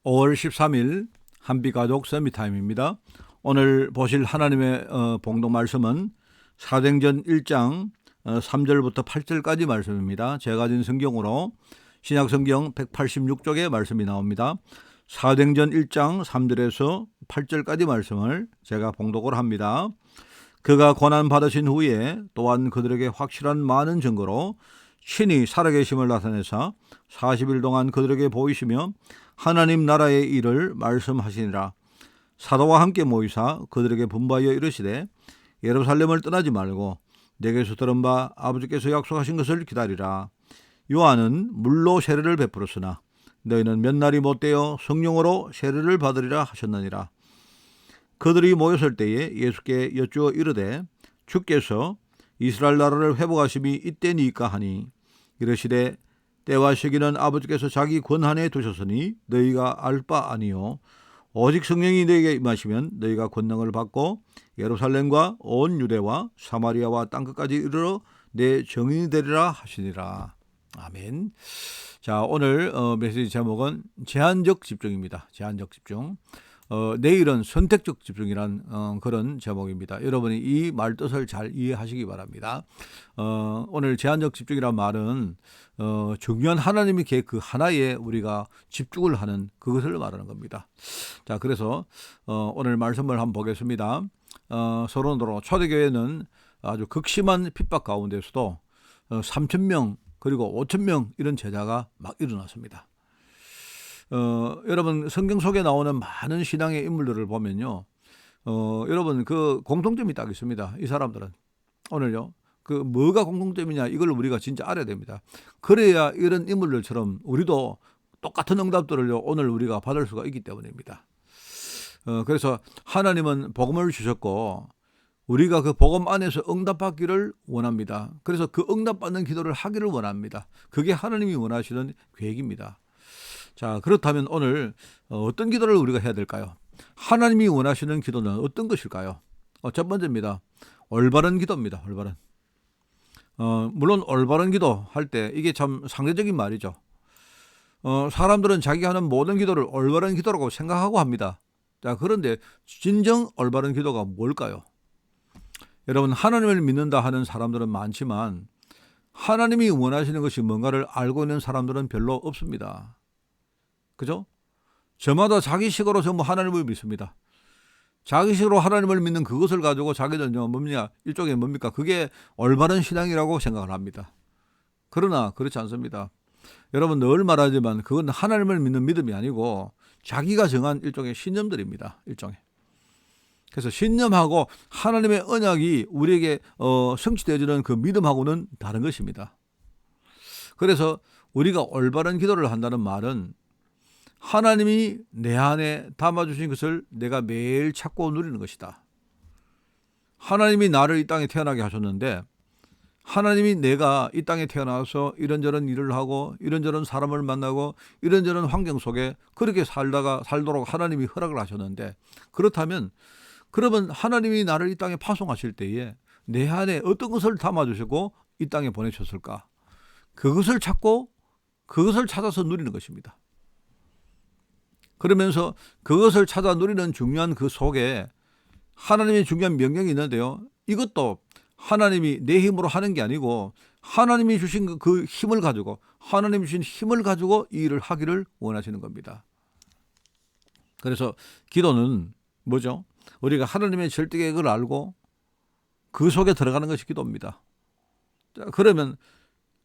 5월 13일 한비가족 서밋타임입니다. 오늘 보실 하나님의 봉독 말씀은 사도행전 1장 3절부터 8절까지 말씀입니다. 제가 가진 성경으로 신약성경 186쪽의 말씀이 나옵니다. 사도행전 1장 3절에서 8절까지 말씀을 제가 봉독을 합니다. 그가 고난받으신 후에 또한 그들에게 확실한 많은 증거로 신이 살아계심을 나타내사 40일 동안 그들에게 보이시며 하나님 나라의 일을 말씀하시니라. 사도와 함께 모이사 그들에게 분부하여 이르시되 예루살렘을 떠나지 말고 내게서 들은 바 아버지께서 약속하신 것을 기다리라. 요한은 물로 세례를 베풀었으나 너희는 몇 날이 못되어 성령으로 세례를 받으리라 하셨느니라. 그들이 모였을 때에 예수께 여쭈어 이르되 주께서 이스라엘 나라를 회복하심이 이때니까 하니 이르시되 때와 시기는 아버지께서 자기 권한에 두셨으니 너희가 알 바 아니요 오직 성령이 너희에게 임하시면 너희가 권능을 받고 예루살렘과 온 유대와 사마리아와 땅끝까지 이르러 내 증인이 되리라 하시니라. 아멘. 자, 오늘 메시지 제목은 제한적 집중입니다. 제한적 집중. 내일은 선택적 집중이란 그런 제목입니다. 여러분이 이 말 뜻을 잘 이해하시기 바랍니다. 오늘 제한적 집중이란 말은 중요한 하나님의 계획 그 하나에 우리가 집중을 하는 그것을 말하는 겁니다. 자, 그래서 오늘 말씀을 한번 보겠습니다. 서론으로 초대교회는 아주 극심한 핍박 가운데서도 3,000명 그리고 5,000명 이런 제자가 막 일어났습니다. 여러분 성경 속에 나오는 많은 신앙의 인물들을 보면요, 여러분 그 공통점이 딱 있습니다. 이 사람들은 오늘요 그 뭐가 공통점이냐 이걸 우리가 진짜 알아야 됩니다. 그래야 이런 인물들처럼 우리도 똑같은 응답들을요 오늘 우리가 받을 수가 있기 때문입니다. 그래서 하나님은 복음을 주셨고 우리가 그 복음 안에서 응답받기를 원합니다. 그래서 그 응답받는 기도를 하기를 원합니다. 그게 하나님이 원하시는 계획입니다. 자, 그렇다면 오늘 어떤 기도를 우리가 해야 될까요? 하나님이 원하시는 기도는 어떤 것일까요? 첫 번째입니다. 올바른 기도입니다. 올바른. 물론 올바른 기도 할 때 이게 참 상대적인 말이죠. 사람들은 자기가 하는 모든 기도를 올바른 기도라고 생각하고 합니다. 자, 그런데 진정 올바른 기도가 뭘까요? 여러분 하나님을 믿는다 하는 사람들은 많지만 하나님이 원하시는 것이 뭔가를 알고 있는 사람들은 별로 없습니다. 그죠? 저마다 자기식으로 전부 하나님을 믿습니다. 자기식으로 하나님을 믿는 그것을 가지고 자기는 뭡니까? 일종의 뭡니까? 그게 올바른 신앙이라고 생각을 합니다. 그러나 그렇지 않습니다. 여러분 늘 말하지만 그건 하나님을 믿는 믿음이 아니고 자기가 정한 일종의 신념들입니다. 일종의. 그래서 신념하고 하나님의 언약이 우리에게 성취되어지는 그 믿음하고는 다른 것입니다. 그래서 우리가 올바른 기도를 한다는 말은 하나님이 내 안에 담아주신 것을 내가 매일 찾고 누리는 것이다. 하나님이 나를 이 땅에 태어나게 하셨는데 하나님이 내가 이 땅에 태어나서 이런저런 일을 하고 이런저런 사람을 만나고 이런저런 환경 속에 그렇게 살도록 하나님이 허락을 하셨는데 그렇다면 그러면 하나님이 나를 이 땅에 파송하실 때에 내 안에 어떤 것을 담아주시고 이 땅에 보내셨을까? 그것을 찾고 그것을 찾아서 누리는 것입니다. 그러면서 그것을 찾아 누리는 중요한 그 속에 하나님의 중요한 명령이 있는데요. 이것도 하나님이 내 힘으로 하는 게 아니고 하나님이 주신 그 힘을 가지고 하나님이 주신 힘을 가지고 이 일을 하기를 원하시는 겁니다. 그래서 기도는 뭐죠? 우리가 하나님의 절대 계획을 알고 그 속에 들어가는 것이 기도입니다. 자, 그러면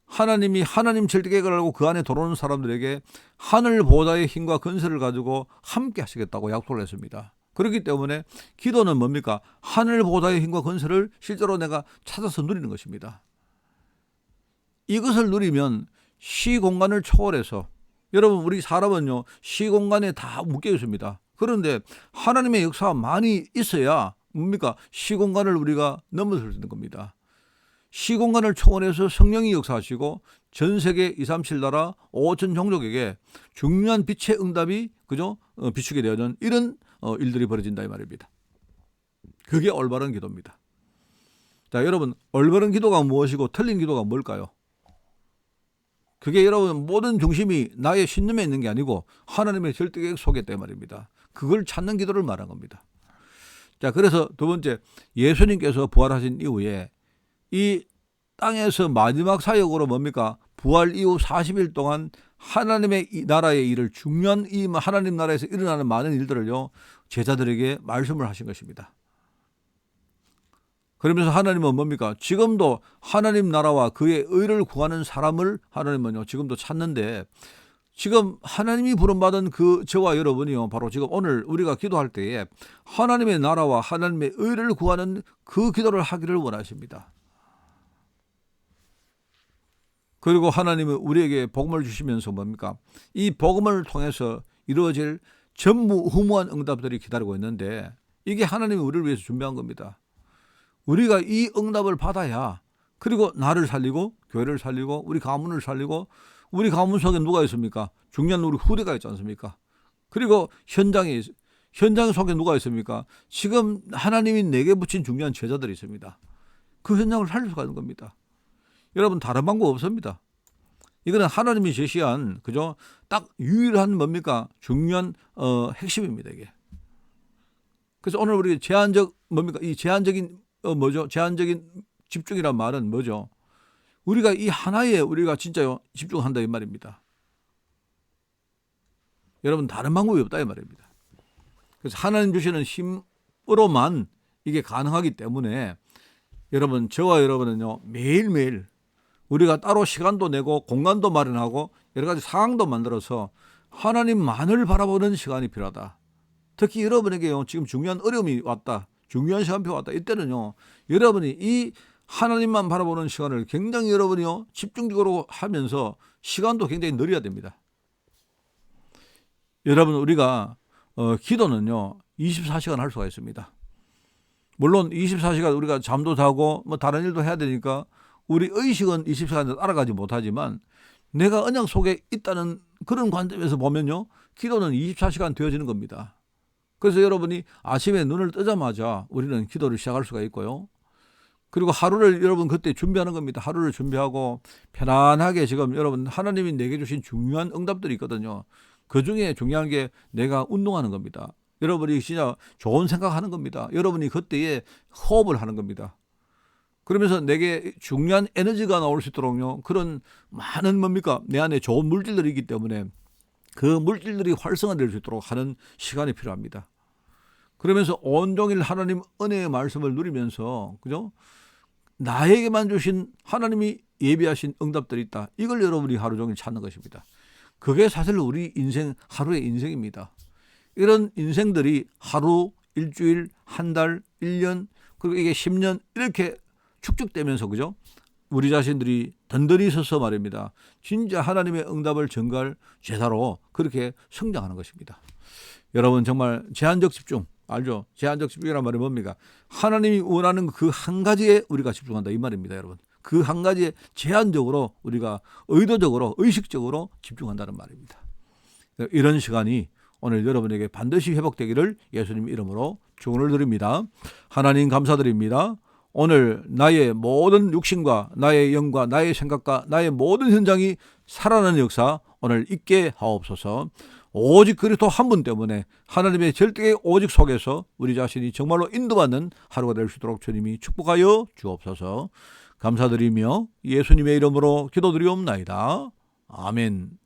하나님이 하나님 절대 계획을 알고 그 안에 들어오는 사람들에게 하늘 보좌의 힘과 건설을 가지고 함께 하시겠다고 약속을 했습니다. 그렇기 때문에 기도는 뭡니까? 하늘 보좌의 힘과 건설을 실제로 내가 찾아서 누리는 것입니다. 이것을 누리면 시공간을 초월해서 여러분 우리 사람은요 시공간에 다 묶여 있습니다. 그런데 하나님의 역사가 많이 있어야 뭡니까? 시공간을 우리가 넘어설 수 있는 겁니다. 시공간을 초월해서 성령이 역사하시고 전 세계 237 나라 5천 종족에게 중요한 빛의 응답이 그죠? 비추게 되어진 이런 일들이 벌어진다 이 말입니다. 그게 올바른 기도입니다. 자, 여러분 올바른 기도가 무엇이고 틀린 기도가 뭘까요? 그게 여러분 모든 중심이 나의 신념에 있는 게 아니고 하나님의 절대계획 속에 있단 말입니다. 그걸 찾는 기도를 말한 겁니다. 자, 그래서 두 번째, 예수님께서 부활하신 이후에 이 땅에서 마지막 사역으로 뭡니까? 부활 이후 40일 동안 하나님의 이 나라의 일을, 중요한 이 하나님 나라에서 일어나는 많은 일들을요, 제자들에게 말씀을 하신 것입니다. 그러면서 하나님은 뭡니까? 지금도 하나님 나라와 그의 의를 구하는 사람을 하나님은요, 지금도 찾는데, 지금 하나님이 부름받은 그 저와 여러분이요, 바로 지금 오늘 우리가 기도할 때에 하나님의 나라와 하나님의 의를 구하는 그 기도를 하기를 원하십니다. 그리고 하나님은 우리에게 복음을 주시면서 뭡니까? 이 복음을 통해서 이루어질 전무후무한 응답들이 기다리고 있는데, 이게 하나님이 우리를 위해서 준비한 겁니다. 우리가 이 응답을 받아야, 그리고 나를 살리고 교회를 살리고 우리 가문을 살리고, 우리 가문 속에 누가 있습니까? 중요한 우리 후대가 있지 않습니까? 그리고 현장 속에 누가 있습니까? 지금 하나님이 내게 붙인 중요한 제자들이 있습니다. 그 현장을 살릴 수가 있는 겁니다. 여러분, 다른 방법 없습니다. 이거는 하나님이 제시한, 그죠? 딱 유일한 뭡니까? 중요한 핵심입니다, 이게. 그래서 오늘 우리 제한적 뭡니까? 이 제한적인 뭐죠? 제한적인 집중이란 말은 뭐죠? 우리가 이 하나에 우리가 진짜요 집중한다 이 말입니다. 여러분, 다른 방법이 없다 이 말입니다. 그래서 하나님 주시는 힘으로만 이게 가능하기 때문에 여러분, 저와 여러분은요, 매일매일 우리가 따로 시간도 내고 공간도 마련하고 여러 가지 상황도 만들어서 하나님만을 바라보는 시간이 필요하다. 특히 여러분에게요, 지금 중요한 어려움이 왔다, 중요한 시간표가 왔다. 이때는요, 여러분이 이 하나님만 바라보는 시간을 굉장히 여러분이요, 집중적으로 하면서 시간도 굉장히 늘려야 됩니다. 여러분, 우리가 기도는요 24시간 할 수가 있습니다. 물론 24시간 우리가 잠도 자고 뭐 다른 일도 해야 되니까 우리 의식은 24시간 따라가지 못하지만, 내가 언약 속에 있다는 그런 관점에서 보면요, 기도는 24시간 되어지는 겁니다. 그래서 여러분이 아침에 눈을 뜨자마자 우리는 기도를 시작할 수가 있고요. 그리고 하루를 여러분 그때 준비하는 겁니다. 하루를 준비하고 편안하게, 지금 여러분 하나님이 내게 주신 중요한 응답들이 있거든요. 그 중에 중요한 게 내가 운동하는 겁니다. 여러분이 진짜 좋은 생각하는 겁니다. 여러분이 그때에 호흡을 하는 겁니다. 그러면서 내게 중요한 에너지가 나올 수 있도록요, 그런 많은 뭡니까? 내 안에 좋은 물질들이 있기 때문에 그 물질들이 활성화될 수 있도록 하는 시간이 필요합니다. 그러면서 온종일 하나님 은혜의 말씀을 누리면서, 그죠? 나에게만 주신 하나님이 예비하신 응답들이 있다. 이걸 여러분이 하루 종일 찾는 것입니다. 그게 사실 우리 인생, 하루의 인생입니다. 이런 인생들이 하루, 일주일, 한 달, 1년, 그리고 이게 10년 이렇게 축적되면서, 그죠? 우리 자신들이 든든히 서서 말입니다, 진짜 하나님의 응답을 전가할 제자로 그렇게 성장하는 것입니다. 여러분, 정말 제한적 집중, 알죠? 제한적 집중이란 말이 뭡니까? 하나님이 원하는 그 한 가지에 우리가 집중한다 이 말입니다, 여러분. 그 한 가지에 제한적으로 우리가 의도적으로, 의식적으로 집중한다는 말입니다. 이런 시간이 오늘 여러분에게 반드시 회복되기를 예수님 이름으로 축원을 드립니다. 하나님 감사드립니다. 오늘 나의 모든 육신과 나의 영과 나의 생각과 나의 모든 현장이 살아나는 역사 오늘 있게 하옵소서. 오직 그리스도 한 분 때문에 하나님의 절대의 오직 속에서 우리 자신이 정말로 인도받는 하루가 될 수 있도록 주님이 축복하여 주옵소서. 감사드리며 예수님의 이름으로 기도드리옵나이다. 아멘.